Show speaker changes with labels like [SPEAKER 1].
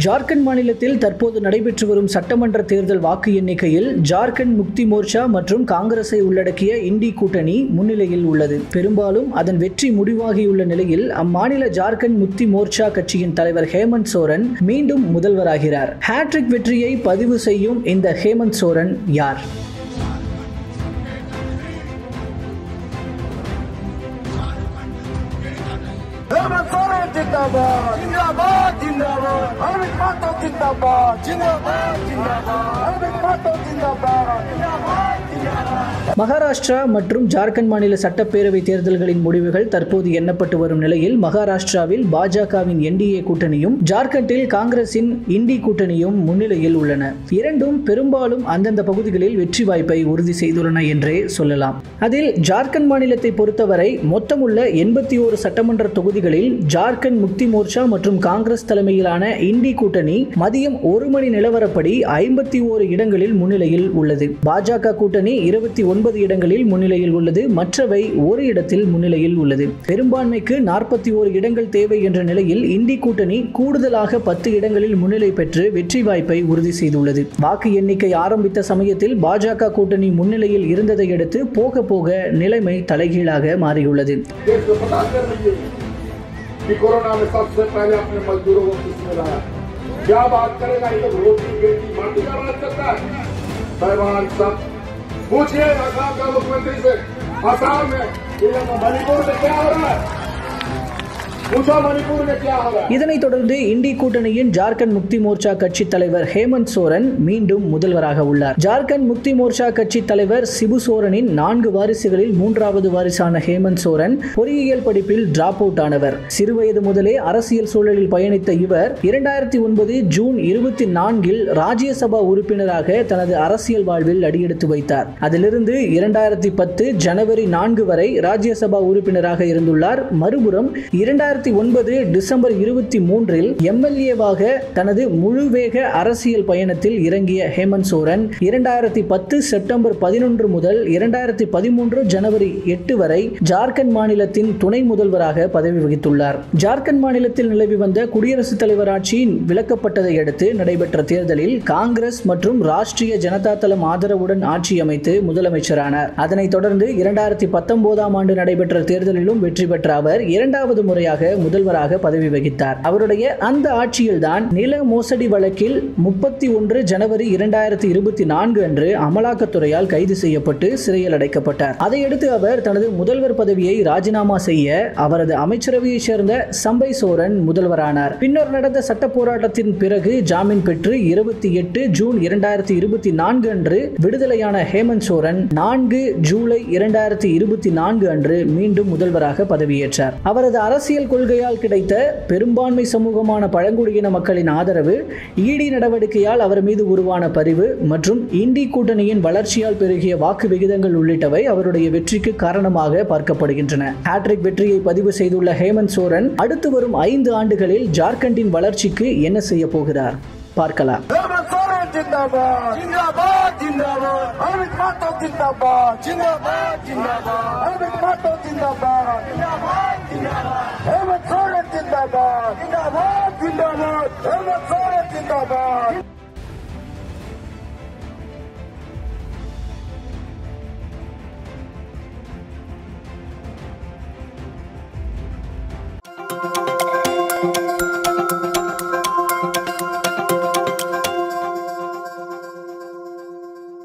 [SPEAKER 1] ஜார்க்கண்ட் மாநிலத்தில் தற்போது நடைபெற்று வரும் சட்டமன்ற தேர்தல் வாக்கு எண்ணிக்கையில் ஜார்க்கண்ட் முக்தி மோர்ச்சா மற்றும் காங்கிரஸை உள்ளடக்கிய இண்டி கூட்டணி முன்னிலையில் உள்ளது. பெரும்பாலும் அதன் வெற்றி முடிவாகியுள்ள நிலையில் அம்மாநில ஜார்க்கண்ட் முக்தி மோர்ச்சா கட்சியின் தலைவர் ஹேமந்த் சோரன் மீண்டும் முதல்வராகிறார். ஹேட்ரிக் வெற்றியை பதிவு செய்யும் இந்த ஹேமந்த் சோரன் யார்?
[SPEAKER 2] जिंदाबाद जिंदाबाद जिंदाबाद अमित मातो जिंदाबाद जिंदाबाद जिंदाबाद अमित मातो जिंदाबाद जिंदाबाद
[SPEAKER 1] மகாராஷ்டிரா மற்றும் ஜார்க்கண்ட் மாநில சட்டப்பேரவை தேர்தல்களின் முடிவுகள் தற்போது எண்ணப்பட்டு வரும் நிலையில் மகாராஷ்டிராவில் பாஜகவின் என்டிஏ கூட்டணியும் ஜார்க்கண்டில் காங்கிரசின் இண்டி கூட்டணியும் முன்னிலையில் உள்ளன. இரண்டும் பெரும்பாலும் அந்தந்த பகுதிகளில் வெற்றி வாய்ப்பை உறுதி செய்துள்ளன என்றே சொல்லலாம். அதில் ஜார்க்கண்ட் மாநிலத்தை பொறுத்தவரை மொத்தமுள்ள 81 சட்டமன்ற தொகுதிகளில் ஜார்க்கண்ட் முக்தி மோர்ச்சா மற்றும் காங்கிரஸ் தலைமையிலான இண்டி கூட்டணி மதியம் 1 மணி நிலவரப்படி 51 இடங்களில் முன்னிலையில் உள்ளது. பாஜக கூட்டணி 29 இடங்களில் முன்னிலையில் உள்ளது. மற்றவை ஒரு இடத்தில் முன்னிலையில் உள்ளது. பெரும்பான்மைக்கு 41 இடங்கள் தேவை என்ற நிலையில் இண்டி கூட்டணி கூடுதலாக 10 இடங்களில் முன்னிலை பெற்று வெற்றி வாய்ப்பை உறுதி செய்துள்ளது. வாக்கு எண்ணிக்கை ஆரம்பித்த சமயத்தில் பாஜக கூட்டணி முன்னிலையில் இருந்ததை அடுத்து போக போக நிலைமை தலைகீழாக மாறியுள்ளது.
[SPEAKER 3] कोरोना में सबसे पहले अपने मजदूरों को किसने लाया? क्या बात करेगा? ये तो रोटी बेटी माटी का बात करता है। मेहमान सब पूछिए असम का मुख्यमंत्री से, असम में मणिपुर में क्या हो रहा है?
[SPEAKER 1] இதனைத் தொடர்ந்து இண்டி கூட்டணியின் ஜார்க்கண்ட் முக்தி மோர்ச்சா கட்சி தலைவர் ஹேமந்த் சோரன் மீண்டும் முதல்வராக உள்ளார். ஜார்க்கண்ட் முக்தி மோர்ச்சா கட்சி தலைவர் சிபு சோரனின் 4 வாரிசுகளில் 3வது வாரிசான ஹேமந்த் சோரன் பொறியியல் படிப்பில் டிராப் அவுட் ஆனவர். சிறுவயது முதலே அரசியல் சூழலில் பயணித்த இவர் 2009 ஜூன் 24இல் ராஜ்யசபா உறுப்பினராக தனது அரசியல் வாழ்வில் அடியெடுத்து வைத்தார். அதிலிருந்து 2010 ஜனவரி 4 வரை ராஜ்யசபா உறுப்பினராக இருந்துள்ளார். மறுபுறம் 2009 டிசம்பர் 23இல் எம்எல்ஏவாக தனது முழுவேக அரசியல் பயணத்தில் இறங்கிய ஹேமந்த் சோரன் 2010 செப்டம்பர் 11 முதல் 2013 ஜனவரி 8 வரை ஜார்க்கண்ட் மாநிலத்தின் துணை முதல்வராக பதவி வகித்துள்ளார். ஜார்க்கண்ட் மாநிலத்தில் நிலவி வந்த குடியரசுத் தலைவர் ஆட்சி விலக்கப்பட்டதை அடுத்து நடைபெற்ற தேர்தலில் காங்கிரஸ் மற்றும் ராஷ்டிரிய ஜனதா தளம் ஆதரவுடன் ஆட்சி அமைத்து முதலமைச்சரானார். அதனைத் தொடர்ந்து 2019ஆம் ஆண்டு நடைபெற்ற தேர்தலிலும் வெற்றி பெற்ற அவர் 2வது முறையாக முதல்வராக பதவி வகித்தார். அவருடைய அந்த ஆட்சியில்தான் நில மோசடி வழக்கில் 31 ஜனவரி 2024 அன்று அமலாக்கத்துறையால் கைது செய்யப்பட்டு சிறையில் அடைக்கப்பட்டார். அதையடுத்து அவர் தனது முதல்வர் பதவியை ராஜினாமா செய்ய அவரது அமைச்சரவையை சேர்ந்த சம்பை சோரன் முதல்வரானார். பின்னர் நடந்த சட்ட போராட்டத்தின் பிறகு ஜாமீன் பெற்று 28 ஜூன் 2024 அன்று விடுதலையான ஹேமந்த் சோரன் 4 ஜூலை 2024 அன்று மீண்டும் முதல்வராக பதவியேற்றார். அவரது அரசியல் கொள்கையால் கிடைத்த பெரும்பான்மை சமூகமான பழங்குடியின மக்களின் ஆதரவு, ஈடி நடவடிக்கையால் அவர் மீது உருவான பரிவு மற்றும் இண்டி கூட்டணியின் வளர்ச்சியால் பெருகிய வாக்கு விகிதங்கள் உள்ளிட்டவை அவருடைய வெற்றிக்கு காரணமாக பார்க்கப்படுகின்றன. ஹேட்ரிக் வெற்றியை பதிவு செய்துள்ள ஹேமந்த் சோரன் அடுத்து வரும் 5 ஆண்டுகளில் ஜார்க்கண்டின் வளர்ச்சிக்கு என்ன செய்ய போகிறார் பார்க்கலாம்.
[SPEAKER 2] जिंदाबाद जिंदाबाद जिंदाबाद अमित मातो जिंदाबाद जिंदाबाद जिंदाबाद अमित मातो जिंदाबाद जिंदाबाद जिंदाबाद हेमंत सोरेन जिंदाबाद जिंदाबाद जिंदाबाद हेमंत सोरेन जिंदाबाद।